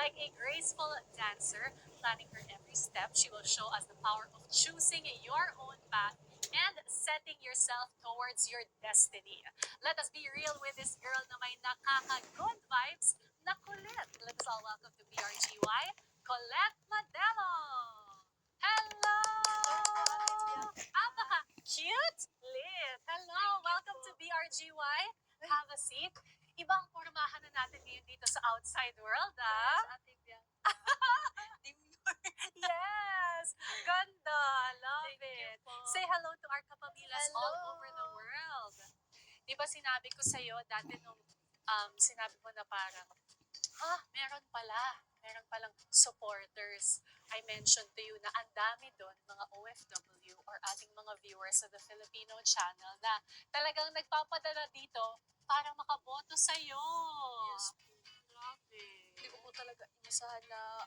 Like a graceful dancer, planning her every step, she will show us the power of choosing your own path and setting yourself towards your destiny. Let us be real with this girl na may nakaka-good vibes na kulit. Let's all welcome to BRGY, Colette Madelo! Hello! Apaka-cute! Lit! Hello! Welcome to BRGY. Have a seat. Ibang pormahan na natin ngayon dito sa outside world, ah? Ate Bianca. Demure. Yes! Ganda! Love Thank you it! po. Say hello to our kapamilas all Hello. over the world. Di ba sinabi ko sa'yo dati nung sinabi mo na parang, meron palang supporters. I mentioned to you na ang dami doon, mga OFW or ating mga viewers sa The Filipino Channel na talagang nagpapadala dito para makaboto sa'yo. Yes po. Grabe. Hindi ko po talaga inasahan na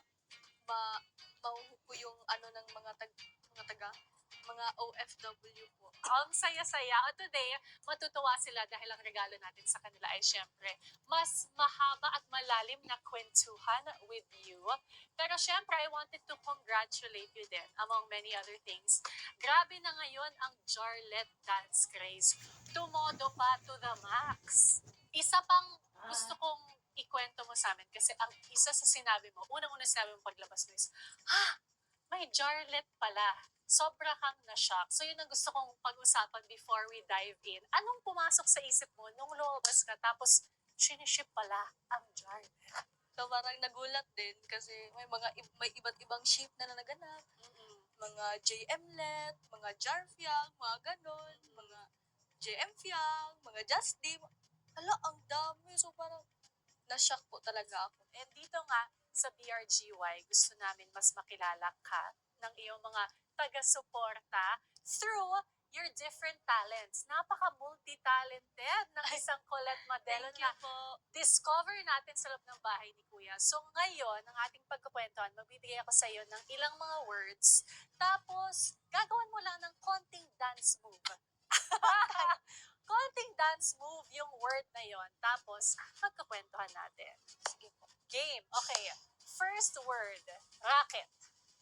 mahuhog ko yung ano ng mga OFW po. Ang saya-saya. At today, matutuwa sila dahil ang regalo natin sa kanila ay syempre, mas mahaba at malalim na kwentuhan with you. Pero syempre, I wanted to congratulate you din, among many other things. Grabe na ngayon ang Jarlet dance craze. Tumodo pa to the max. Isa pang gusto kong ikwento mo sa amin kasi ang isa sa sinabi mo, unang-una sinabi mo paglabas mo is, may Jarlet pala. Sobra kang na-shock. So yun ang gusto kong pag-usapan before we dive in. Anong pumasok sa isip mo nung lumabas ka tapos siniship pala ang Jarlet? So parang nagulat din kasi may iba't ibang ship na naganap. Mga JMlet, mga Jarfiang, mga ganon, mga JM Fiang, mga Justy. Hala, ang dami. So parang na-shock po talaga ako. And dito nga sa BRGY, gusto namin mas makilala ka ng iyong mga taga-suporta through your different talents. Napaka-multi-talented ng isang Colette Madelo Thank you na po. discover natin sa loob ng bahay ni Kuya. So ngayon, ang ating pagkukwentuhan, magbibigay ako sa iyo ng ilang mga words, tapos gagawin mo lang ng konting dance move. Konting dance move yung word na yon. Tapos, magkakwentuhan natin. Sige po. Game. Okay. First word, racket.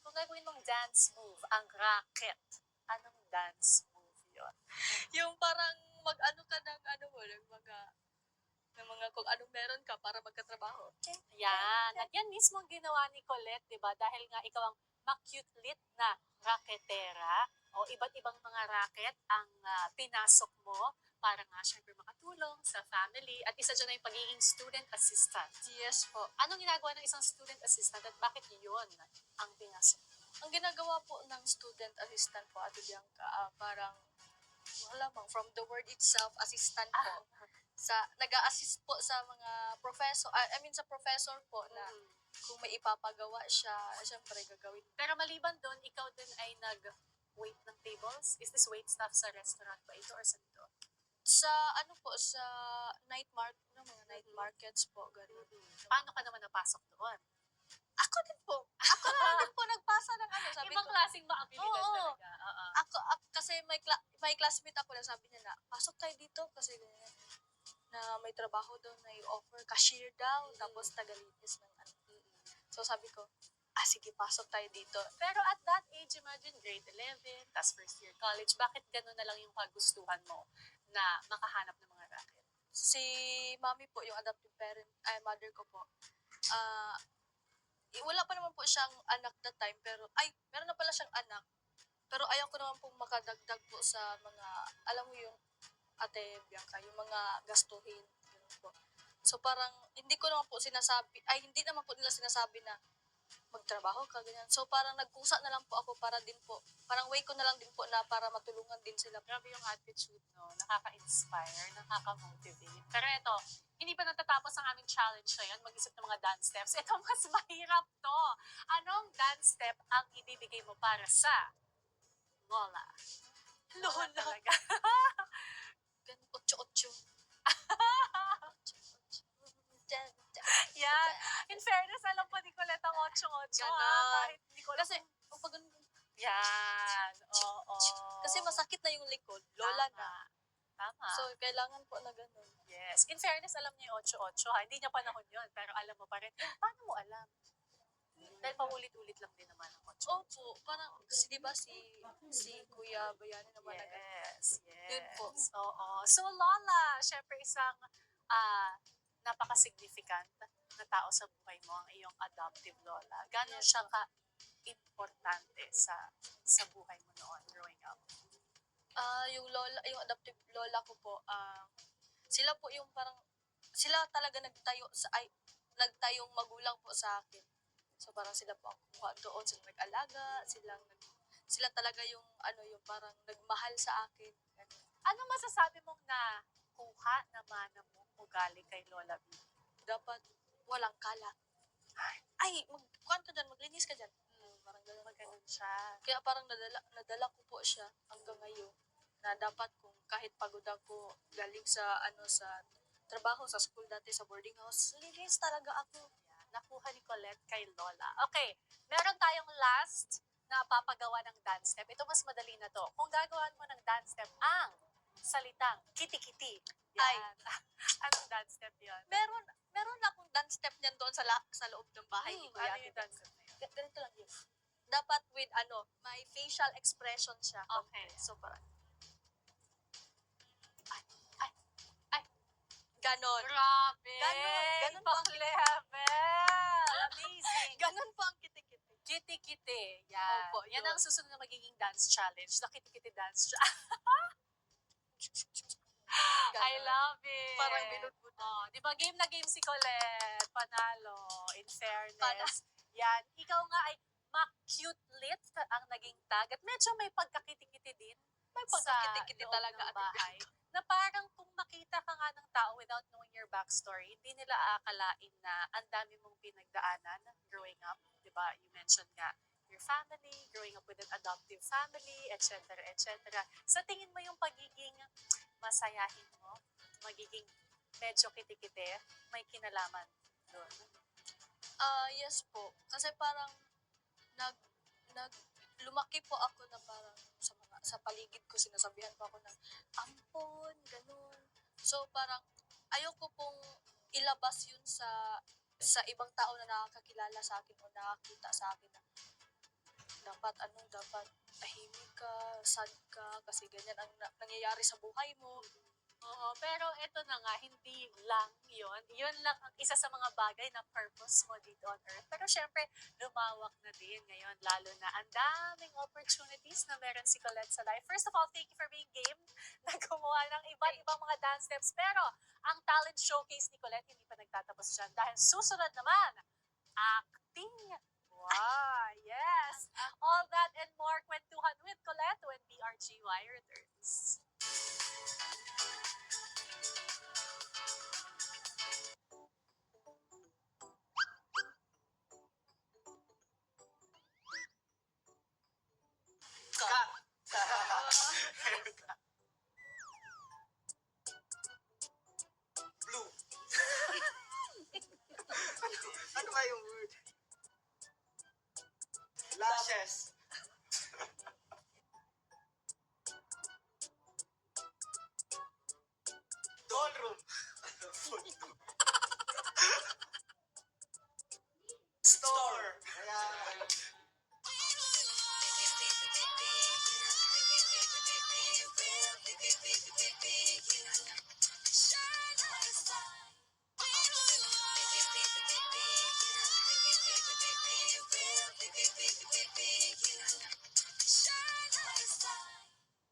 Kung gagawin mong dance move, ang racket, anong dance move yon? Yung parang mag-ano ka ng mga kung anong meron ka para magkatrabaho. Yan. At yan mismo ang ginawa ni Colette, di ba? Dahil nga ikaw ang ma-cute-lit na racketera o iba't ibang mga racket ang pinasok mo para nga syempre makatulong sa family. At isa dyan ay pagiging student assistant. Yes po. Anong ginagawa ng isang student assistant at bakit yun ang pinasok? Ang ginagawa po ng student assistant po, Ate Bianca, parang, wala bang, from the word itself, assistant po. Nag-a-assist po sa mga professor, sa professor po na kung may ipapagawa siya, syempre gagawin. Pero maliban doon, ikaw din ay nag-wait ng tables? Is this wait staff sa restaurant ba ito or sa ito? Sa night night markets po, ganun. Paano ka naman napasok doon? Ako na din po nagpasa ng sabi Ibang ko. klaseng maabilidad Oo. talaga. Ako, kasi may classmate ako na sabi niya na, pasok tayo dito kasi ganyan. Na may trabaho daw na i-offer, cashier daw, tapos tagalinis ng So sabi ko, sige, pasok tayo dito. Pero at that age, imagine grade 11, tas first year college, bakit gano'n na lang yung kagustuhan mo na makahanap ng mga racket? Si mami po, yung adoptive mother ko po, wala pa naman po siyang anak that time, pero, meron na pala siyang anak. Pero ayaw ko naman pong makadagdag po sa mga, alam mo yung, Ate Bianca, yung mga gastuhin. Yun po. So parang, hindi hindi naman po nila sinasabi na magtrabaho ka, ganyan. So parang nagkusa na lang po ako parang way ko na lang din po na para matulungan din sila. Grabe yung attitude, no? Nakaka-inspire, nakaka-motivate. Pero ito, hindi pa natatapos ang aming challenge na yan, mag-isip ng mga dance steps. Ito, mas mahirap to. Anong dance step ang ibibigay mo para sa Lola? Lola. Talaga. Ganun, 8-8. Yan. In fairness, alam po ni Colette ang 8-8. Ganon. Kahit hindi ko alam Kasi, kung- pag Yan. Oo. kasi masakit na yung likod, lola Tama. na. Tama. So, kailangan po na ganun. Yes. In fairness, alam niya yung 8-8 ha. Hindi niya panahon yun. Pero alam mo pa rin. Paano mo alam? Dahil paulit-ulit lang din naman ang kotse. Opo, parang, kasi di ba si Kuya Bayani naman Yes, Yun po. yes. Oo. So, Lola, syempre isang napaka-significant na tao sa buhay mo, ang iyong adoptive lola. Gano'n Yes siya po. ka-importante sa buhay mo noon growing up? Yung adoptive lola ko po, sila po yung parang, sila talaga nagtayong magulang po sa akin. So parang sila po ang kuha doon, sila nag-alaga, sila talaga yung yung parang nagmahal sa akin. Ganun. Ano masasabi mong nakuha naman mo ugali kay Lola B? Dapat walang kalat. Ay, kuhan ka dyan, maglinis ka dyan. Parang ganun po. Maganon siya. Kaya parang nadala ko po siya hanggang ngayon na dapat kung kahit pagod ako galing sa sa trabaho sa school dati sa boarding house, linis talaga ako. Yan, nakuha ni Colette kay Lola. Okay, meron tayong last na papagawa ng dance step. Ito mas madali na to. Kung gagawan mo ng dance step ang salitang kiti-kiti. Yan. Anong dance step yun? Meron akong dance step niyan doon sa loob ng bahay ni Kuya. Ano yung dance step na yun? Ganito lang yun. Dapat with may facial expression siya. Okay. So parang Ay. ganon. Grabe! Ganon po ang level! Amazing! Ganon po ang kitikiti. Kiti-kiti. Yan. Opo, Yan yun. ang susunod na magiging dance challenge. The kiti-kiti dance challenge. I Ganon. love it. Parang binudbud. Oh, di ba game na game si Colette? Panalo. In fairness. Yan. Ikaw nga ay ma-cute lit ang naging tag. At medyo may pagkakiti-kiti din. May sa pagkakiti-kiti loob talaga, ng Ate bahay. Na parang kung makita ka nga ng tao without knowing your backstory, hindi nila aakalain na ang dami mong pinagdaanan growing up. Di ba? You mentioned nga your family, growing up with an adoptive family, etc. etc. Sa tingin mo yung pagiging masayahin mo, magiging medyo kiti-kiti, may kinalaman doon? Yes po. Kasi parang nag lumaki po ako na parang sa paligid ko sinasabihan po ako ng ampon, ganun. So parang ayoko pong ilabas yun sa ibang tao na nakakakilala sa akin o nakakita sa akin na dapat tahimik ka, sad ka, kasi ganyan ang nangyayari sa buhay mo. Oo, pero eto na nga, hindi lang yun. Yun lang ang isa sa mga bagay na purpose mo dito on Earth. Pero syempre, lumawak na din ngayon, lalo na ang daming opportunities na meron si Colette sa life. First of all, thank you for being game na gumawa ng iba't ibang mga dance steps. Pero ang talent showcase ni Colette hindi pa nagtatapos dyan dahil susunod naman, acting. Wow, yes. All that and more, kwentuhan with Colette when BRGY returns. Blue. Ano ba yung word? Lashes. Doll room. Store. Ayan.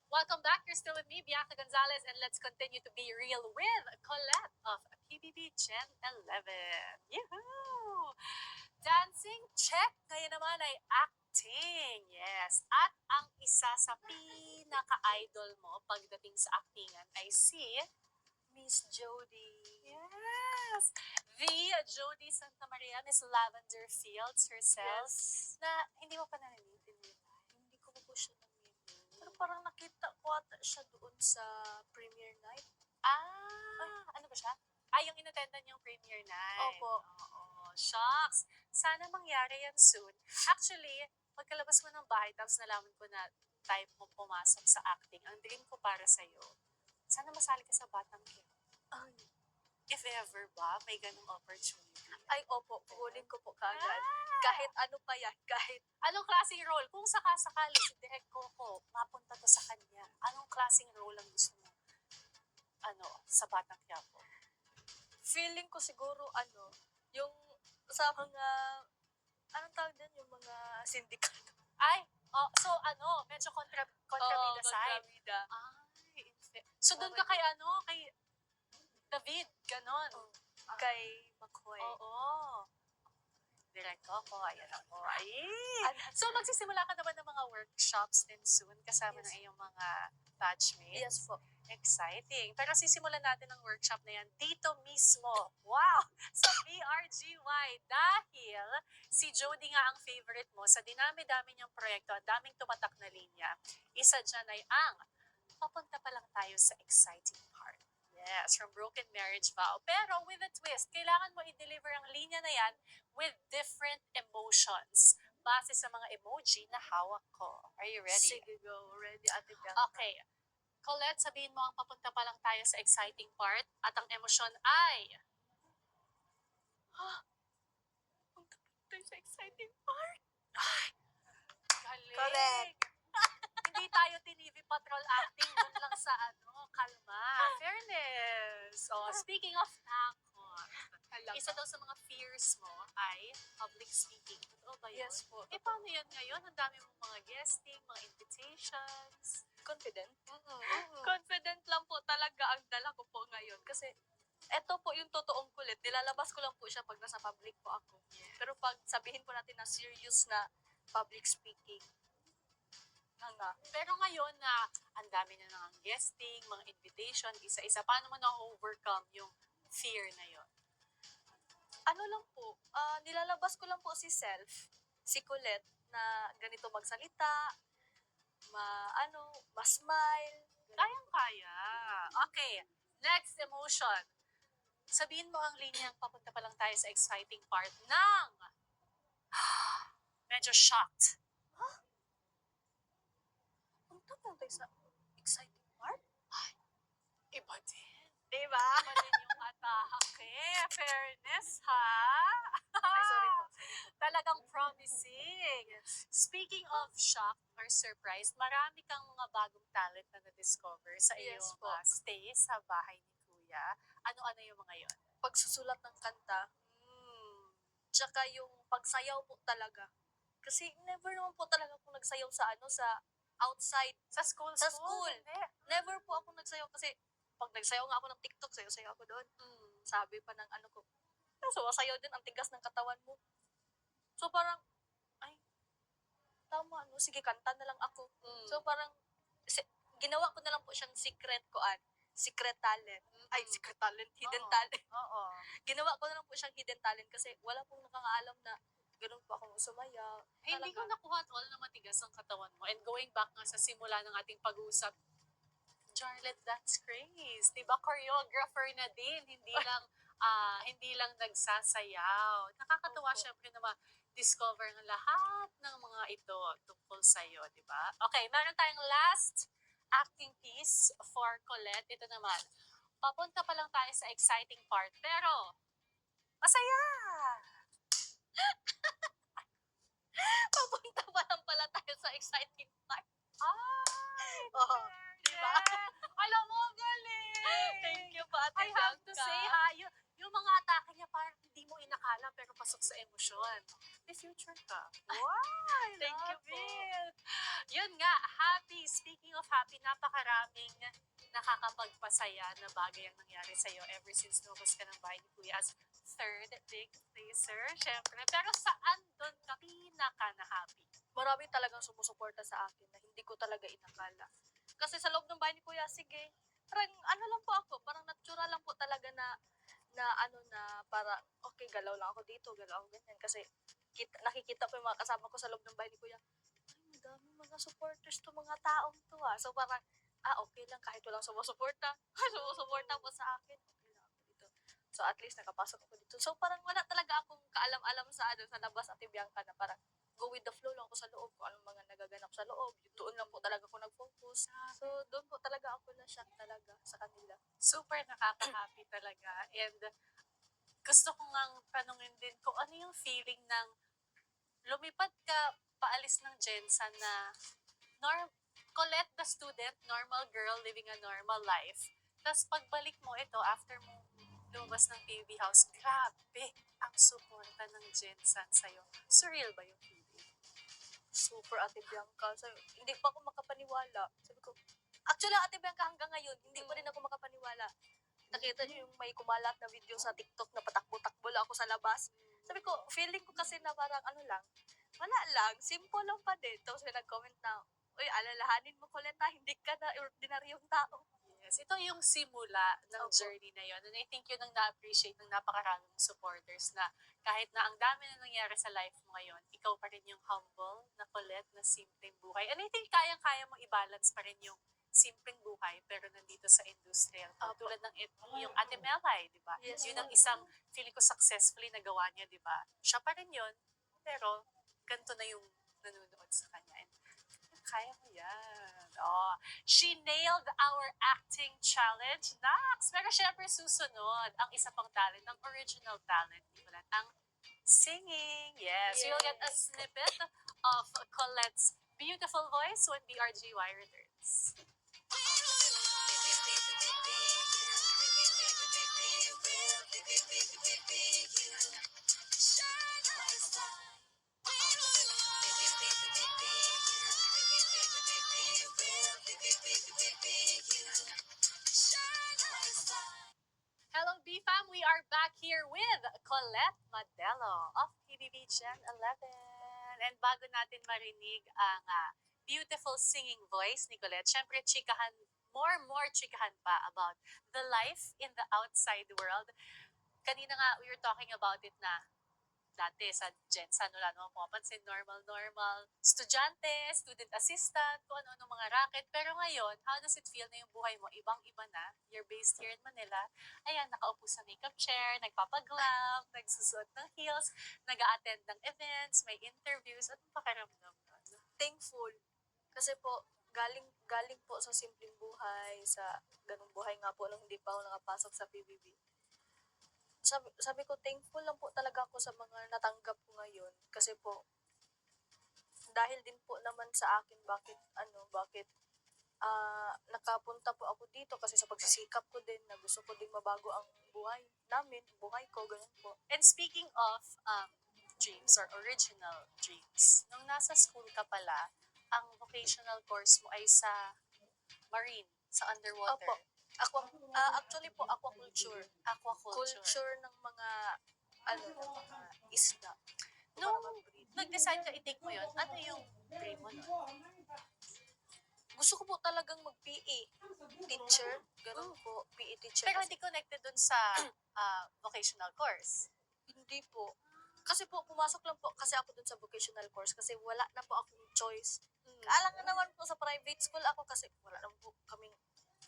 Welcome back. You're still with me, Bianca Gonzalez, and let's continue to be real with Colette of PBB Gen 11. Yahoo! Dancing, check. Ngayon naman ay acting. Yes. At ang isa sa pinaka-idol mo pagdating sa actingan ay si Miss Jody. Yes! The Jody Santa Maria, Miss Lavender Fields herself, Yes. na hindi mo pa nalilitin yun. Hindi ko po siya namimili. Pero parang nakita ko ata siya doon sa premiere night. Ano ba siya? Yung inattendan yung premiere night. Opo. Oo, shucks. Sana mangyari yan soon. Actually, pagkalabas mo ng bahay, tapos nalaman ko na type mo pumasok sa acting, ang dream ko para sa'yo, sana masali ka sa Batang King. Ay, If ever ba, may ganung opportunity. ay opo, kukunin ko po kaagad. Kahit ano pa yan, kahit Anong klaseng role? Kung sakasakali si Direk Coco, mapunta to sa kanya, anong klaseng role ang gusto mo? Sa Batang Quiapo? feeling ko siguro yung sa mga, anong tawag din, yung mga sindikato. Ay, so medyo kontrabida side. kontrabida. Ay, so doon ka kay kay David, ganon. Kay McCoy. Oo. Direct ako, ayan ako. Ay! So magsisimula ka naman ng mga workshops din soon kasama Yes. ng iyong mga batchmates. Yes po. Exciting. Pero sisimulan natin ang workshop na yan dito mismo. Wow! Sa BRGY. Dahil si Jody nga ang favorite mo sa dinami-dami niyang proyekto, ang daming tumatak na linya. Isa dyan ay ang papunta pa lang tayo sa exciting part. Yes, from Broken Marriage Vow. Pero with a twist, kailangan mo i-deliver ang linya na yan with different emotions base sa mga emoji na hawak ko. Are you ready? Sige, go. Ready, Ate Bianca. Okay. Colette, sabihin mo ang papunta pa lang tayo sa exciting part at ang emosyon ay... Punta pa lang tayo sa exciting part. Ay, galing. Correct. Hindi tayo TV patrol acting, doon lang sa kalma. Fairness. So, speaking of takot, isa daw sa mga fears mo ay public speaking. Totoo ba yun? Yes po. Paano yan ngayon? Ang dami mong mga guesting, mga invitations. Confident? Confident lang po talaga ang dala ko po ngayon. Kasi, eto po yung totoong kulit. Nilalabas ko lang po siya pag nasa public po ako. Pero pag sabihin po natin na serious na public speaking, nga. Pero ngayon na ang dami na ng guesting, mga invitation, isa-isa, paano mo na-overcome yung fear na yon? Ano lang po, nilalabas ko lang po si si Colette, na ganito magsalita, ma-smile. Kayang-kaya. Okay, next emotion. Sabihin mo ang linyang papunta pa lang tayo sa exciting part ng medyo shocked. Punta po tayo sa exciting part. Iba din. Diba? Iba din yung atake. Fairness, ha? Ay, sorry po. Talagang promising. Speaking of shock or surprise, marami kang mga bagong talent na na-discover sa Yes iyong po. stay sa bahay ni Kuya. Ano-ano yung mga yon? Pagsusulat ng kanta, tsaka yung pagsayaw po talaga. Kasi never naman po talaga ako nagsayaw sa sa outside. Sa school? Sa school. Hindi. Never po ako nagsayaw kasi pag nagsayaw nga ako ng TikTok, sayaw-sayaw ako doon. Sabi pa ng ko, sumasayaw din, ang tigas ng katawan mo. So parang, ay, tama, sige, kanta na lang ako. So parang, ginawa ko na lang po siyang secret talent. Ay, secret talent, hidden Oo. talent. Oo. Ginawa ko na lang po siyang hidden talent kasi wala pong nakakaalam na ganun po akong sumayaw. Hindi ko nakuha at all na matigas ang katawan mo. And going back nga sa simula ng ating pag-uusap, Jarlet, that's craze. Diba? Choreographer na din. Hindi lang nagsasayaw. Nakakatuwa Opo. syempre na ma-discover ng lahat ng mga ito tungkol sa'yo, di ba? Okay, meron tayong last acting piece for Colette. Ito naman. Papunta pa lang tayo sa exciting part. Pero, masaya! Papunta pa lang pala tayo sa exciting part. Ay! Oo. Diba? Alam mo, galing! Thank you po, Ate I have to Bianca. say, yung mga atake niya parang hindi mo inakala pero pasok sa emosyon. May future ka. Wow! Thank you love po. it. Yun nga, happy. Speaking of happy, napakaraming nakakapagpasaya na bagay ang nangyari sa'yo ever since lumabas ka ng bahay ni Kuya as third big placer, syempre. Pero saan doon ka pinaka na happy? Marami talagang sumusuporta sa akin na hindi ko talaga inakala. Kasi sa loob ng bahay ni Kuya, sige, parang lang po ako, parang natural lang po talaga na para, okay, galaw lang ako dito, galaw ako ganyan. Kasi nakikita po yung mga kasama ko sa loob ng bahay ni Kuya, ay, madami mga supporters to mga taong to So parang, okay lang kahit walang sumusuporta. Sumusuporta po sa akin, okay lang ako dito. So at least nakapasok ako dito. So parang wala talaga akong kaalam-alam sa sa labas, Ate Bianca, na parang go with the flow lang ako sa loob, kung anong mga nagaganap sa loob. Doon lang po talaga ako nag-focus. So doon po talaga ako na-shock talaga sa kanila. Super nakaka-happy talaga. And gusto ko ngang tanungin din kung ano yung feeling ng lumipat ka paalis ng Jensen na Colette the student, normal girl living a normal life. Tapos pagbalik mo ito, after mo lumabas ng PB House, grabe ang suporta ng Jensen sa'yo. Surreal ba yung feeling? Super Ate Bianca. Hindi pa ako makapaniwala. Sabi ko, actually, Ate Bianca, hanggang ngayon, hindi pa rin ako makapaniwala. Nakita niyo yung may kumalat na video sa TikTok na patakbo-takbo lang ako sa labas. Sabi ko, feeling ko kasi na parang ano lang, wala lang, simple lang pa din. Tapos may nag-comment na, uy, alalahanin mo, Colette, hindi ka na ordinaryong tao. Yes, ito yung simula ng Opo. journey na yon. And I think yun ang na-appreciate ng napakaraming supporters na kahit na ang dami na nangyari sa life mo ngayon, ikaw pa rin yung humble na Colette na simpleng buhay. And I think kayang-kaya mong i-balance pa rin yung simpleng buhay pero nandito sa industrial. Opo. Tulad ng yung Ate Melay, di ba? Yes, Yun ang po. isang feeling ko successfully nagawa niya, di ba? Siya pa rin yun, pero ganito na yung nanonood sa kanya. And kaya mo yan. Oh, she nailed our acting challenge. Nax! Pero syempre susunod ang isa pang talent, ang original talent ni Colette, ang singing. Yes, you'll get a snippet of Colette's beautiful voice when BRGY returns. Hello, BFAM! We are back here with Colette Madelo of PBB Gen 11. And bago natin marinig ang beautiful singing voice ni Colette, syempre chikahan, more chikahan pa about the life in the outside world. Kanina nga, we were talking about it na dati sa Jensen, wala namang pumapansin, normal, estudyante, student assistant, kung ano-ano mga racket. Pero ngayon, how does it feel na yung buhay mo? Ibang-iba na. You're based here in Manila. Ayan, nakaupo sa makeup chair, nagpapaglam, nagsusuot ng heels, nag-a-attend ng events, may interviews. Anong pakiramdam nun? Thankful. Kasi po, galing po sa simpleng buhay, sa ganung buhay nga po nung hindi pa ako nakapasok sa PBB. Sabi ko, thankful lang po talaga ako sa mga natanggap ko ngayon. Kasi po, dahil din po naman sa akin, bakit nakapunta po ako dito kasi sa pagsisikap ko din na gusto ko din mabago ang buhay namin, buhay ko, ganun po. And speaking of dreams or original dreams, nung nasa school ka pala, ang vocational course mo ay sa marine, sa underwater. Opo. Actually po, aquaculture. Aquaculture. Culture ng mga, ng mga isda. Nung Para mag-breed. nag-decide ka i-take mo yun, ano yung dream mo nun? Gusto ko po talagang mag-PE. Teacher. Ganun po. PE teacher. Pero hindi connected dun sa vocational course. Hindi po. Kasi po, pumasok lang po kasi ako dun sa vocational course kasi wala na po akong choice. Alam nga naman po sa private school ako kasi wala naman po kaming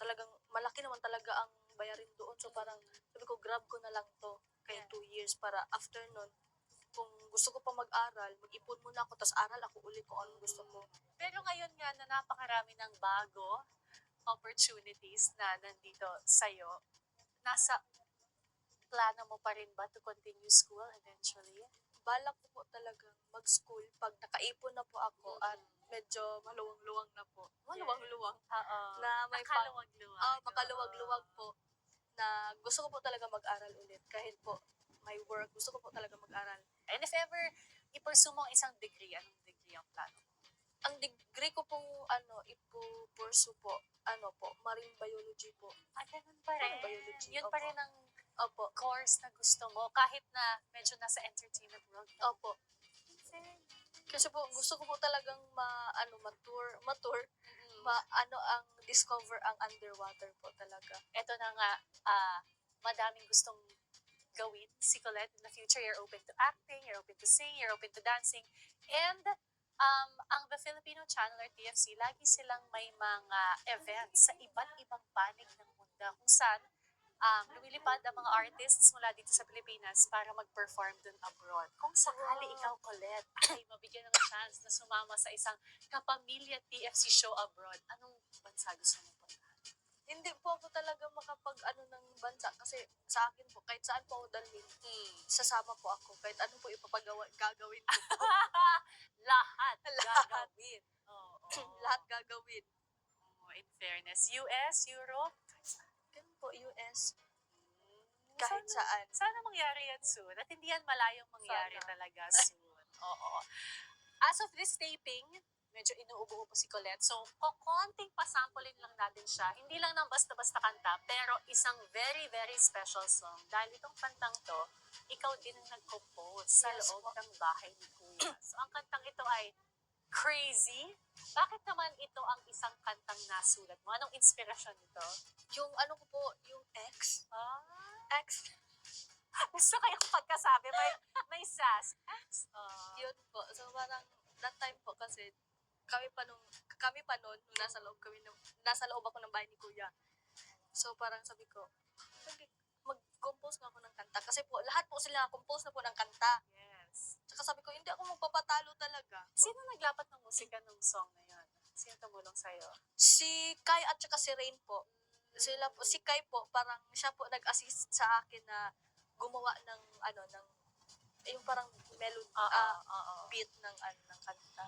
talagang malaki naman talaga ang bayarin doon. So parang sabi ko, grab ko na lang to kaya 2 years para after nun, kung gusto ko pa mag-aral, mag-ipon muna ako, tapos aral ako ulit kung anong gusto ko. Pero ngayon nga na napakarami ng bago opportunities na nandito sa'yo, nasa plano mo pa rin ba to continue school eventually? Balak ko po talagang mag-school pag nakaipon na po ako at medyo maluwang-luwang na po. Maluwang-luwang. Oo. Na may Nakaluwag-luwag. makaluwag-luwag po na gusto ko po talaga mag-aral ulit. Kahit po may work, gusto ko po talaga mag-aral. And if ever i-pursue mo ang isang degree, anong degree ang plano? Ang degree ko pong ipo-pursue po, marine biology po. Ganun pa rin. Biology, Yun pa opo. rin ang Opo. course na gusto mo, kahit na medyo nasa entertainment world. Opo. Kasi po, gusto ko po talagang matur, ang discover ang underwater po talaga. Ito na nga, madaming gustong gawin si Colette in the future. You're open to acting, you're open to sing, you're open to dancing. And ang The Filipino Channel or TFC, lagi silang may mga events sa iba't ibang panig ng mundo kung saan lumilipad ang mga artists mula dito sa Pilipinas para mag-perform dun abroad. Kung sakali ikaw, Colette, ay mabigyan ng chance na sumama sa isang kapamilya TFC show abroad, anong bansa gusto mo puntahan? hindi po ako talaga makapag-ano ng bansa kasi sa akin po, kahit saan po ako dalhin, sasama po ako. Kahit ano po gagawin ko. Lahat Lahat. gagawin. Oo. Lahat gagawin. Oo, in fairness. US, Europe, Ganun po, US. hmm, Kahit saan. Sana mangyari yan soon. At hindi yan malayong mangyari Sana. talaga soon. Oo. As of this taping, medyo inuubo po si Colette. So, konting pasampling lang natin siya. Hindi lang ng basta-basta kanta, pero isang very, very special song. Dahil itong kantang to, ikaw din ang nag-compose sa Yes loob po. ng bahay ni Kuya. So, ang kantang ito ay Crazy. Bakit naman ito ang isang kantang nasulat mo? Anong inspirasyon nito? Yung ano ko po, yung ex. Ah, Ex. gusto kayong pagkasabi. May sass. Yun po. So parang that time po kasi kami pa noon nung nasa loob ako ng bahay ni Kuya. So parang sabi ko, mag-compose na ako ng kanta kasi po lahat po sila compose na po ng kanta. Yes. Tsaka sabi ko, hindi ako magpapatalo talaga. Sino naglapat ng musika ng song na yun? Sino tumulong sa'yo? Si Kai at saka si Rain po. Sila po, si Kai po, parang siya po nag-assist sa akin na gumawa ng yung parang melody, Oo. beat ng kanta,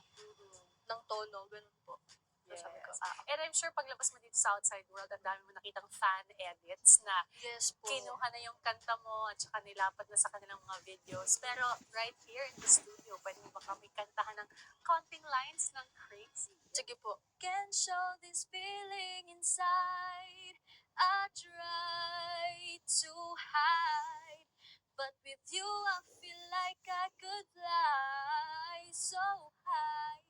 ng tono, ganun po. So sabi ko, Yes. And I'm sure paglabas mo dito sa outside world, ang dami mo nakitang fan edits na yes po. kinuha na yung kanta mo at saka nilapat na sa kanilang mga videos. Pero right here in the studio, pwede mo ba kami kantahan ng konting lines ng Crazy? Sige po. Can't show this feeling inside. I try to hide. But with you, I feel like I could fly so high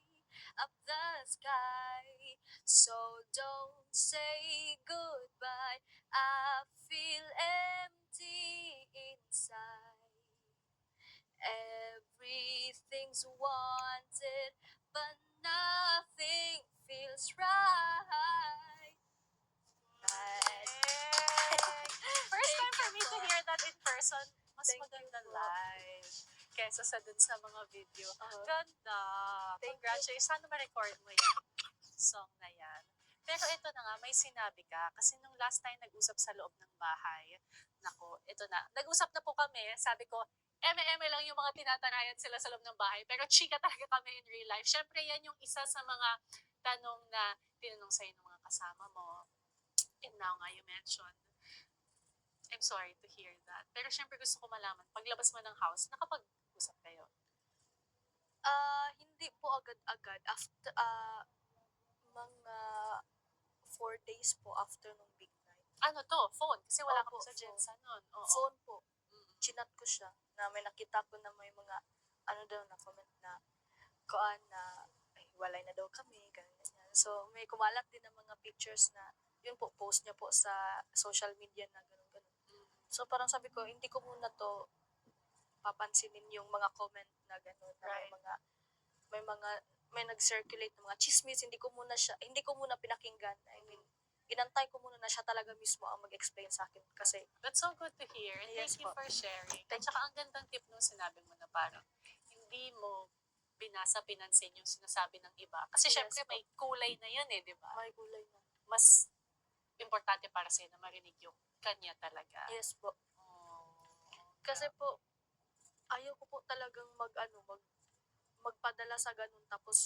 up the sky. So don't say goodbye. I feel empty inside. Everything's wanted, but nothing feels right. First time for Thank me you to po. hear that in person. Mas Thank you maganda po. live kesa sa dun sa mga video. Uh-huh. Ganda. Thank you. Congratulations. Sana ma-record mo yan. Song na yan. Pero ito na nga, may sinabi ka. Kasi nung last time nag-usap sa loob ng bahay, nako, ito na. Nag-usap na po kami. Sabi ko, eme-eme lang yung mga tinatarayan sila sa loob ng bahay. Pero chika talaga kami in real life. Siyempre, yan yung isa sa mga tanong na tinanong sa'yo ng mga kasama mo. And now nga you mentioned, I'm sorry to hear that. Pero syempre gusto ko malaman, paglabas mo ng house, nakapag-usap kayo. Hindi po agad-agad. After, mga 4 days po after nung big night. Ano to? Phone? Kasi wala Opo, kami sa phone. Jensa nun. Oo. Phone po. Mm. Chinat ko siya na may nakita ko na may mga na comment na kuan na ay walay na daw kami ganyan. So may kumalat din ng mga pictures na yun po post niya po sa social media na ganun. So parang sabi ko hindi ko muna to papansinin yung mga comment na ganun na Right. may nag-circulate ng mga chismis, hindi ko muna pinakinggan. I mean, inantay ko muna na siya talaga mismo ang mag-explain sa akin kasi That's so good to hear. And Yes thank you po. for sharing. At saka ang gandang tip nung sinabi mo na parang hindi mo binasa, pinansin yung sinasabi ng iba. Kasi Yes syempre po. may kulay na yan eh, di ba? may gulay na. Mas importante para sa'yo na marinig yung kanya talaga. Yes po. Oh, Kasi po, ayaw ko po talagang magpadala sa ganun tapos